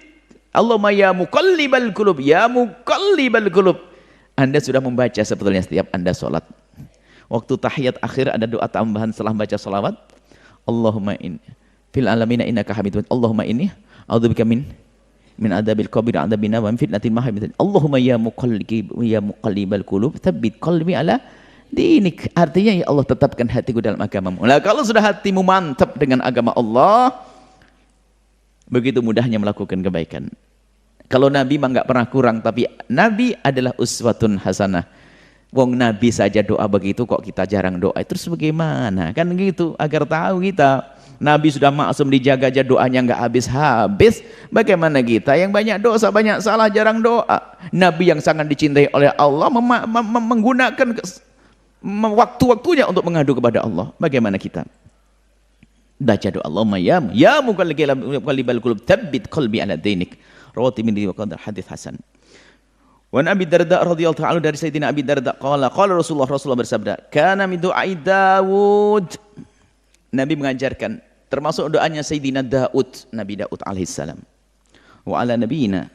Allahumma ya muqallibal qulub, ya muqallibal qulub. Anda sudah membaca sebetulnya setiap Anda sholat. Waktu tahiyat akhir ada doa tambahan setelah baca sholawat. Allahumma inni fil alamina innaka hamidun. Allahumma inni a'udzubika min adabil qabri wa adzabin nar wa min fitnatil mahya. Allahumma ya muqallibal qulub tsabbit qalbi ala dinik. Artinya ya Allah, tetapkan hatiku dalam agamamu. Nah, kalau sudah hatimu mantap dengan agama Allah, begitu mudahnya melakukan kebaikan. Kalau Nabi mah nggak pernah kurang, tapi Nabi adalah uswatun hasanah. Wong Nabi saja doa begitu, kok kita jarang doa? Terus bagaimana? Kan gitu, agar tahu kita. Nabi sudah maksum, dijaga aja doanya nggak habis-habis. Bagaimana kita yang banyak dosa, banyak salah, jarang doa? Nabi yang sangat dicintai oleh Allah menggunakan waktu-waktunya untuk mengadu kepada Allah. Bagaimana kita? Baca doa Allahumma ya muqallibal qulub tsabbit qalbi ala dinik. Rawati min riwayat hadis hasan. Wa Abi Darda radhiyallahu ta'ala, dari Sayyidina Abi Darda qala Rasulullah bersabda, kana min du'ai Daud. Nabi mengajarkan termasuk doanya Sayyidina Daud, Nabi Daud alaihissalam. Wa ala nabiyina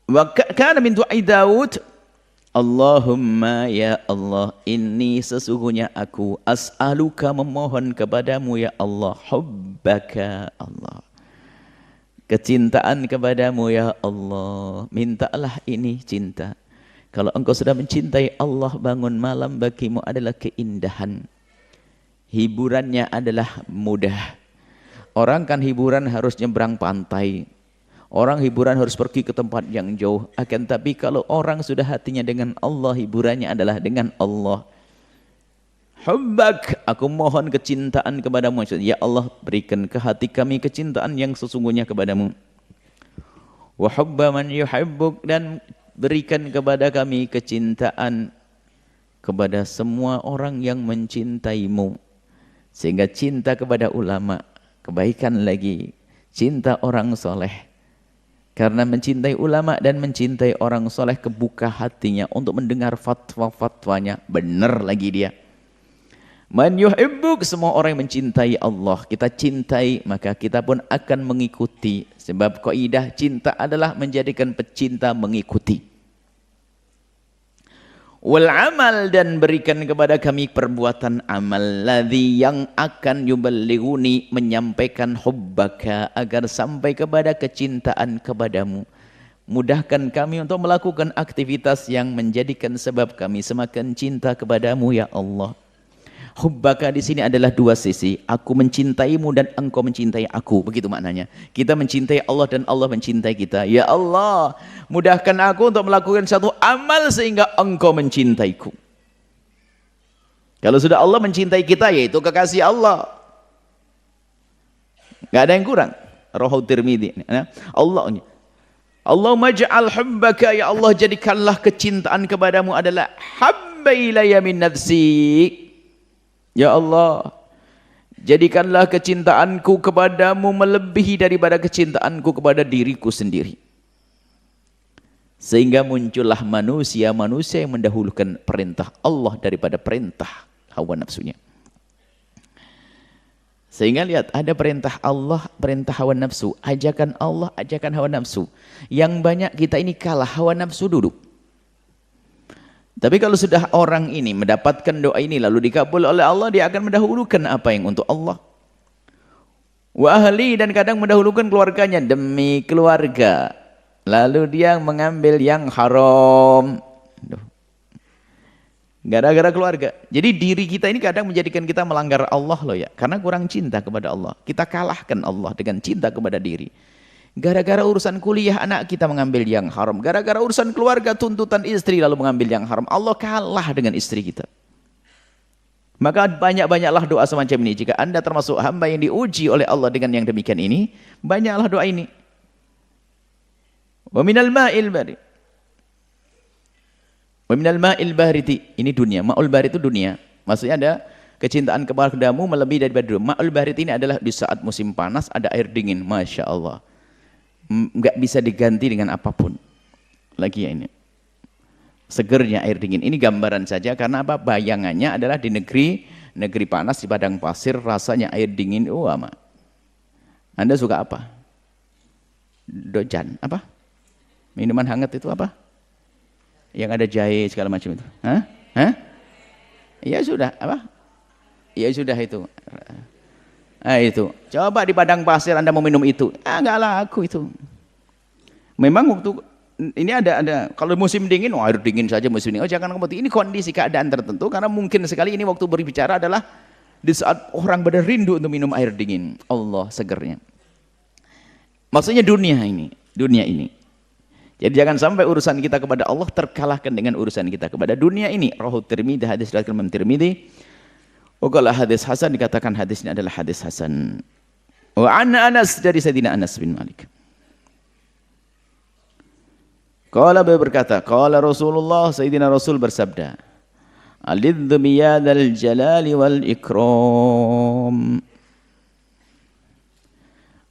wa kana min du'ai Daud, Allahumma ya Allah, inni sesungguhnya aku as'aluka memohon kepadamu ya Allah, hubbaka Allah, kecintaan kepadamu ya Allah. Mintalah ini cinta. Kalau engkau sudah mencintai Allah, bangun malam bagimu adalah keindahan. Hiburannya adalah mudah. Orang kan hiburan harus nyebrang pantai. Orang hiburan harus pergi ke tempat yang jauh. Akan tapi kalau orang sudah hatinya dengan Allah, hiburannya adalah dengan Allah. Hubbak, aku mohon kecintaan kepadamu. Ya Allah, berikan ke hati kami kecintaan yang sesungguhnya kepadamu. Wa hubba man yuhibbuk, dan berikan kepada kami kecintaan kepada semua orang yang mencintaimu. Sehingga cinta kepada ulama, kebaikan lagi, cinta orang soleh. Karena mencintai ulama dan mencintai orang soleh, kebuka hatinya untuk mendengar fatwa-fatwanya. Benar lagi dia. Man yuhibbuk, semua orang yang mencintai Allah, kita cintai, maka kita pun akan mengikuti. Sebab kaidah cinta adalah menjadikan pecinta mengikuti. Wal amal, dan berikan kepada kami perbuatan amal, ladzi yang akan yuballighuni, menyampaikan hubbaka, agar sampai kepada kecintaan kepadamu. Mudahkan kami untuk melakukan aktivitas yang menjadikan sebab kami semakin cinta kepadamu ya Allah. Hubbaka di sini adalah dua sisi. Aku mencintaimu dan engkau mencintai aku. Begitu maknanya. Kita mencintai Allah dan Allah mencintai kita. Ya Allah, mudahkan aku untuk melakukan satu amal sehingga engkau mencintaiku. Kalau sudah Allah mencintai kita, yaitu kekasih Allah. Gak ada yang kurang. Rawahu Tirmidzi. Allahumma ja'al hubbaka, ya Allah, jadikanlah kecintaan kepadamu adalah habba ilayya min nafsik. Ya Allah, jadikanlah kecintaanku kepadamu melebihi daripada kecintaanku kepada diriku sendiri. Sehingga muncullah manusia-manusia yang mendahulukan perintah Allah daripada perintah hawa nafsunya. Sehingga lihat, ada perintah Allah, perintah hawa nafsu, ajakan Allah, ajakan hawa nafsu. Yang banyak kita ini kalah hawa nafsu dulu. Tapi kalau sudah orang ini mendapatkan doa ini lalu dikabul oleh Allah, dia akan mendahulukan apa yang untuk Allah. Wa ahli, dan kadang mendahulukan keluarganya demi keluarga. Lalu dia mengambil yang haram. Gara-gara keluarga. Jadi diri kita ini kadang menjadikan kita melanggar Allah loh ya. Karena kurang cinta kepada Allah. Kita kalahkan Allah dengan cinta kepada diri. Gara-gara urusan kuliah anak kita mengambil yang haram. Gara-gara urusan keluarga, tuntutan istri lalu mengambil yang haram. Allah kalah dengan istri kita. Maka banyak-banyaklah doa semacam ini. Jika anda termasuk hamba yang diuji oleh Allah dengan yang demikian ini, banyaklah doa ini. Wa minal ma'il bari. Wa minal ma'il bariti. Ini dunia. Ma'ul bari itu dunia. Maksudnya ada kecintaan kepadamu melebihi daripada dunia. Ma'ul bari ini adalah di saat musim panas ada air dingin. Masya Allah. Nggak bisa diganti dengan apapun lagi ya ini. Segernya air dingin. Ini gambaran saja karena apa? Bayangannya adalah di negeri panas, di padang pasir, rasanya air dingin. Oh, ama. Anda suka apa? Dojan. Apa? Minuman hangat itu apa? Yang ada jahe segala macam itu. Hah? Hah? Ya sudah, apa? Ya sudah itu. Itu. Coba di padang pasir Anda mau minum itu. Enggak laku itu. Memang waktu ini ada kalau musim dingin, air dingin saja musim dingin. Oh, jangan ini kondisi keadaan tertentu karena mungkin sekali ini waktu berbicara adalah di saat orang pada rindu untuk minum air dingin. Allah segernya. Maksudnya dunia ini. Jadi jangan sampai urusan kita kepada Allah terkalahkan dengan urusan kita kepada dunia ini. Rawahu Tirmidzi, hadis riwayat Imam Tirmidzi. Kalau hadis hasan, dikatakan hadis ini adalah hadis hasan. Wa an Anas, dari Sayyidina Anas bin Malik. Qala, beliau berkata, qala Rasulullah, Sayyidina Rasul bersabda, alidhu biyadal jalali wal ikram.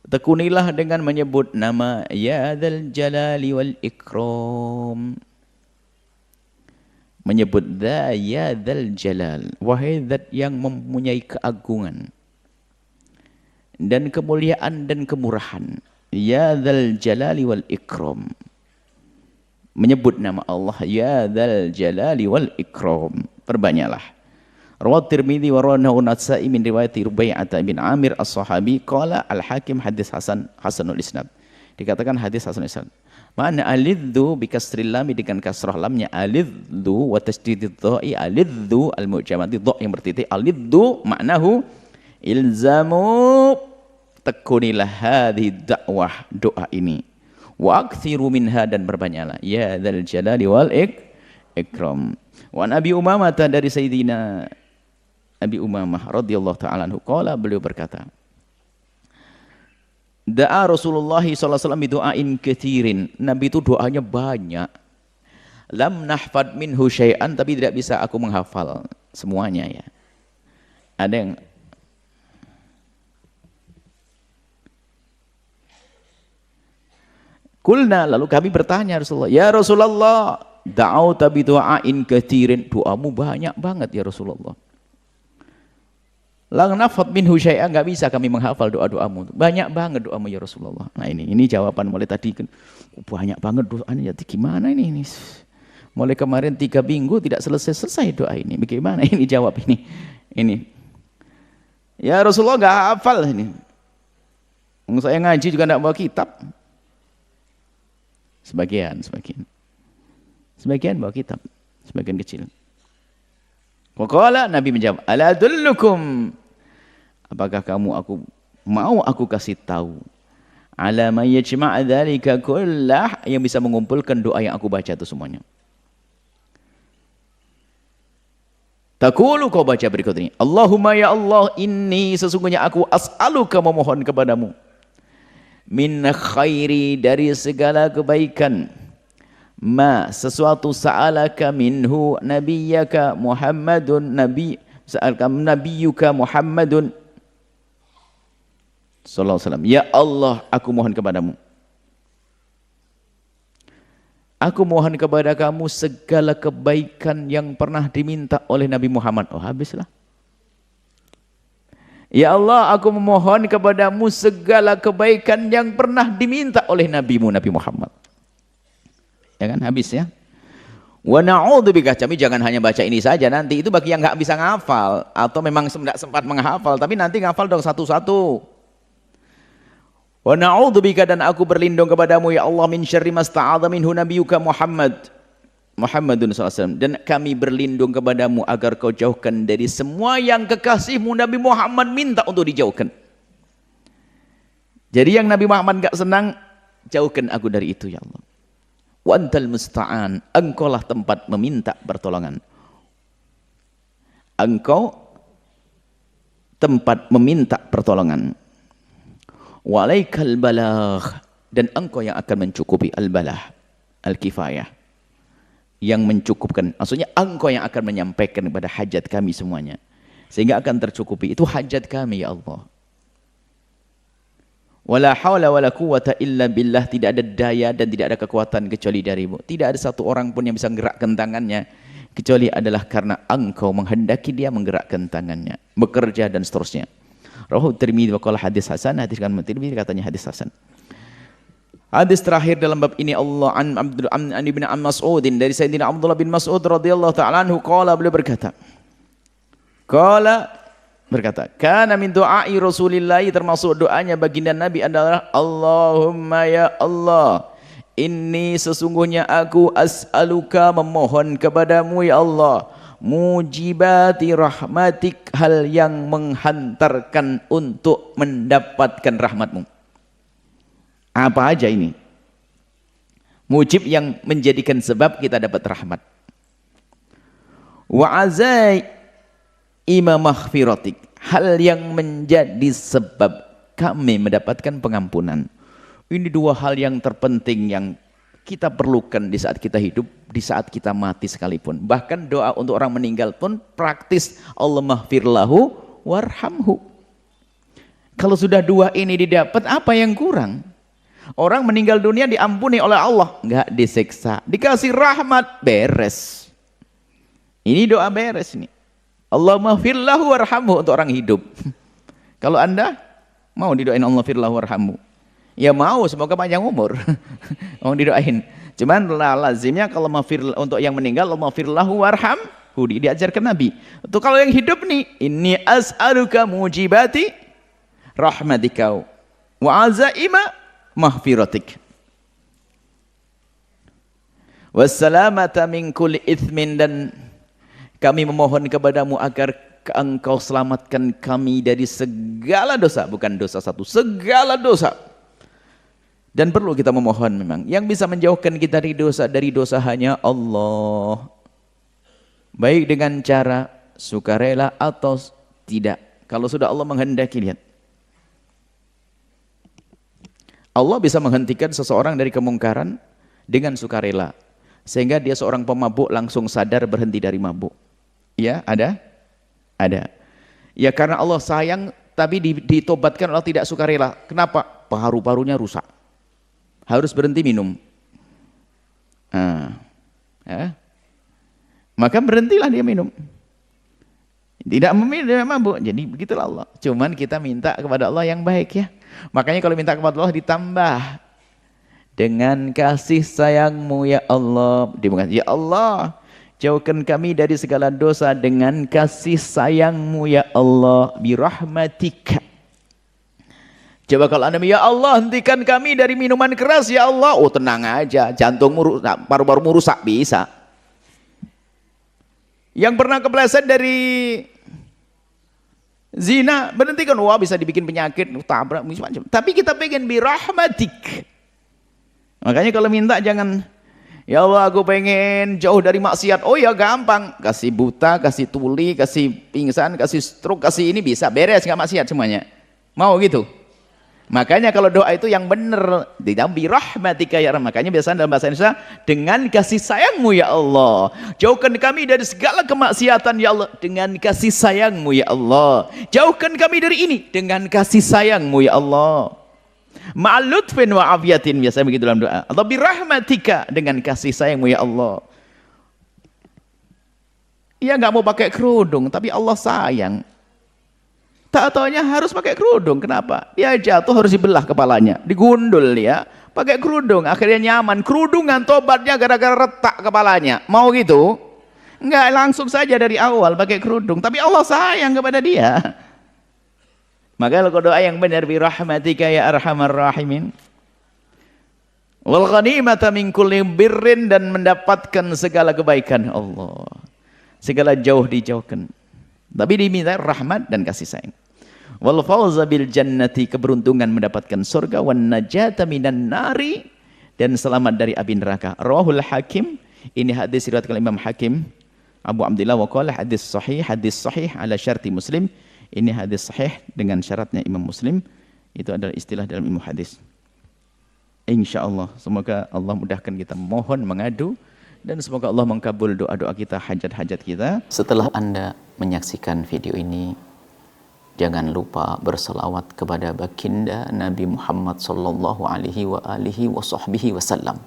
Tekunilah dengan menyebut nama yadal jalali wal ikram. Menyebut ya dzal jalal, wahai zat yang mempunyai keagungan dan kemuliaan dan kemurahan, ya dzal jalali wal ikram. Menyebut nama Allah ya dzal jalali wal ikram, perbanyaklah. Rawat Tirmidzi wa rawahu Nasa'i min riwayat Rubai'ah bin Amir as-Sahabi qala al-Hakim hadis hasanul isnad. Dikatakan hadis hasanul isnad. Mana alidhu bikasril lam, dengan kasrah lamnya alidhu wa tasdidid dha'i, alidhu al-mu'jamati dha yang bertitik, alidhu maknahu ilzamu, tekunilah hadhi dakwah, doa ini, wa aktsiru minha, dan berbanyaklah ya dzal jalali wal ikram. Wa Abi Umamah, dari Sayyidina Abi Umamah radhiyallahu ta'ala anhu qala, beliau berkata, da'a Rasulullah SAW bidu'ain kathirin. Nabi itu doanya banyak. Lam nahfad minhu syai'an, tapi tidak bisa aku menghafal semuanya ya. Ada yang kulna, lalu kami bertanya Rasulullah, ya Rasulullah, da'auta bidu'ain kathirin, doamu banyak banget ya Rasulullah. Lang nafad minhu syai'an, enggak bisa kami menghafal doa-doamu. Banyak banget doamu ya Rasulullah. Nah ini jawaban mulai tadi kan banyak banget doanya. Jadi gimana ini? Mulai kemarin 3 minggu tidak selesai doa ini. Bagaimana ini jawab ini? Ini. Ya Rasulullah enggak hafal ini. Saya ngaji juga enggak bawa kitab. Sebagian bawa kitab, sebagian kecil. Waqala, Nabi menjawab, ala adullukum, apakah aku kasih tahu, ala ma yajma' dzalika kullah, yang bisa mengumpulkan doa yang aku baca itu semuanya. Taqulu, kau baca berikut ini, Allahumma ya Allah, inni sesungguhnya aku as'aluka, memohon kepadamu, min khairi, dari segala kebaikan, ma sesuatu, sa'alaka minhu nabiyyaka Muhammadun, nabiyyuka Muhammadun sallallahu alaihi wasallam. Ya Allah, aku mohon kepadamu, aku mohon kepada kamu segala kebaikan yang pernah diminta oleh Nabi Muhammad. Oh, habislah. Ya Allah, aku memohon kepadamu segala kebaikan yang pernah diminta oleh Nabimu, Nabi Muhammad. Ya kan, habis ya. Wa na'udzubika, kami jangan hanya baca ini saja, nanti itu bagi yang nggak bisa ngafal atau memang tidak sempat menghafal, tapi nanti ngafal dong satu-satu. Wa na'udzubika, dan aku berlindung kepadamu ya Allah, min syarri masta'adza minhu nabiyyuka Muhammadun SAW, dan kami berlindung kepadamu agar kau jauhkan dari semua yang kekasihmu Nabi Muhammad minta untuk dijauhkan. Jadi yang Nabi Muhammad gak senang, jauhkan aku dari itu ya Allah. Wa antal musta'an, engkaulah tempat meminta pertolongan. Engkau tempat meminta pertolongan. Walaikal balagh, dan engkau yang akan mencukupi al-balah, al-kifayah, yang mencukupkan, maksudnya engkau yang akan menyampaikan kepada hajat kami semuanya, sehingga akan tercukupi itu hajat kami ya Allah. Wala haula wala quwwata illa billah, tidak ada daya dan tidak ada kekuatan kecuali darimu. Tidak ada satu orang pun yang bisa menggerakkan tangannya kecuali adalah karena engkau menghendaki dia menggerakkan tangannya, bekerja dan seterusnya. Rawahu Tirmidzi wa qala hadis hasan, hadis kan Tirmidzi katanya hadis hasan. Hadis terakhir dalam bab ini, Allah an ibn Mas'ud, dari Sayyidina Abdullah bin Mas'ud radhiyallahu ta'ala anhu, qala, beliau berkata, kana min du'ai Rasulillah, termasuk doanya baginda Nabi adalah Allahumma ya Allah, inni sesungguhnya aku as'aluka, memohon kepadamu ya Allah, mujibati rahmatik, hal yang menghantarkan untuk mendapatkan rahmatmu. Apa aja ini? Mujib, yang menjadikan sebab kita dapat rahmat. Wa azai maghfiratik, hal yang menjadi sebab kami mendapatkan pengampunan. Ini dua hal yang terpenting yang kita perlukan di saat kita hidup, di saat kita mati sekalipun. Bahkan doa untuk orang meninggal pun praktis, Allahumma ighfirlahu warhamhu. Kalau sudah dua ini didapat, apa yang kurang? Orang meninggal dunia diampuni oleh Allah, enggak disiksa, dikasih rahmat, beres. Ini doa beres ini. Allahumma ighfirlahu warhamhu untuk orang hidup. Kalau Anda mau didoain Allah firlahu warhamhu, ya mau, semoga panjang umur. Mau didoain. Cuman lazimnya kalau untuk yang meninggal, Allahumma firlahu warhamhu, diajarkan Nabi. Untuk kalau yang hidup nih, inni as'aluka mujibati rahmatika wa azaima maghfiratik wassalamata min kulli ithmin, dan kami memohon kepadamu agar engkau selamatkan kami dari segala dosa, bukan dosa satu, segala dosa. Dan perlu kita memohon, memang yang bisa menjauhkan kita dari dosa hanya Allah, baik dengan cara sukarela atau tidak. Kalau sudah Allah menghendaki, lihat, Allah bisa menghentikan seseorang dari kemungkaran dengan sukarela, sehingga dia seorang pemabuk langsung sadar berhenti dari mabuk. Ya, ada. Ya karena Allah sayang, tapi ditobatkan Allah tidak sukarela. Kenapa? Paru-parunya rusak, harus berhenti minum. Maka berhentilah dia minum. Tidak tidak mabuk. Jadi begitulah Allah. Cuman kita minta kepada Allah yang baik ya. Makanya kalau minta kepada Allah ditambah dengan kasih sayangmu ya Allah. Ya Allah, jauhkan kami dari segala dosa dengan kasih sayangmu ya Allah. Birahmatika. Coba kalau Anda, ya Allah hentikan kami dari minuman keras ya Allah. Oh tenang aja, jantungmu, paru-parumu rusak bisa. Yang pernah kepleset dari zina, berhentikan, wah bisa dibikin penyakit, tabrak, macam-macam. Tapi kita pengen birahmatik. Makanya kalau minta jangan, ya Allah aku pengen jauh dari maksiat. Oh ya gampang, kasih buta, kasih tuli, kasih pingsan, kasih stroke, kasih ini bisa, beres nggak maksiat semuanya. Mau gitu? Makanya kalau doa itu yang benar, tidak birahmatika ya Allah. Makanya biasanya dalam bahasa Indonesia, dengan kasih sayangmu ya Allah. Jauhkan kami dari segala kemaksiatan ya Allah, dengan kasih sayangmu ya Allah. Jauhkan kami dari ini, dengan kasih sayangmu ya Allah. Ma'alutfin wa afiyatin, biasanya begitu dalam doa. Atau birahmatika, dengan kasih sayangmu ya Allah. Ia nggak mau pakai kerudung, tapi Allah sayang. Tak taunya harus pakai kerudung. Kenapa? Dia jatuh harus dibelah kepalanya, digundul ya. Pakai kerudung, akhirnya nyaman. Kerudungan tobatnya gara-gara retak kepalanya. Mau gitu? Enggak, langsung saja dari awal pakai kerudung. Tapi Allah sayang kepada dia. Maka kalau doa yang benar, birahmatika ya arhamar rahimin. Wal ghanimata min kulli birrin, dan mendapatkan segala kebaikan Allah. Segala jauh dijauhkan. Tapi diminta rahmat dan kasih sayang. Wal fawza bil jannati, keberuntungan mendapatkan surga, wan najata minan nari, dan selamat dari api neraka. Rawahul Hakim, ini hadis riwayat Imam Hakim Abu Abdillah wa qala hadis sahih ala syarti Muslim. Ini hadis sahih dengan syaratnya Imam Muslim. Itu adalah istilah dalam ilmu hadis. Insyaallah semoga Allah mudahkan kita mohon mengadu, dan semoga Allah mengkabul doa-doa kita, hajat-hajat kita. Setelah Anda menyaksikan video ini, jangan lupa berselawat kepada baginda Nabi Muhammad sallallahu alaihi wa alihi wa sahbihi wasallam.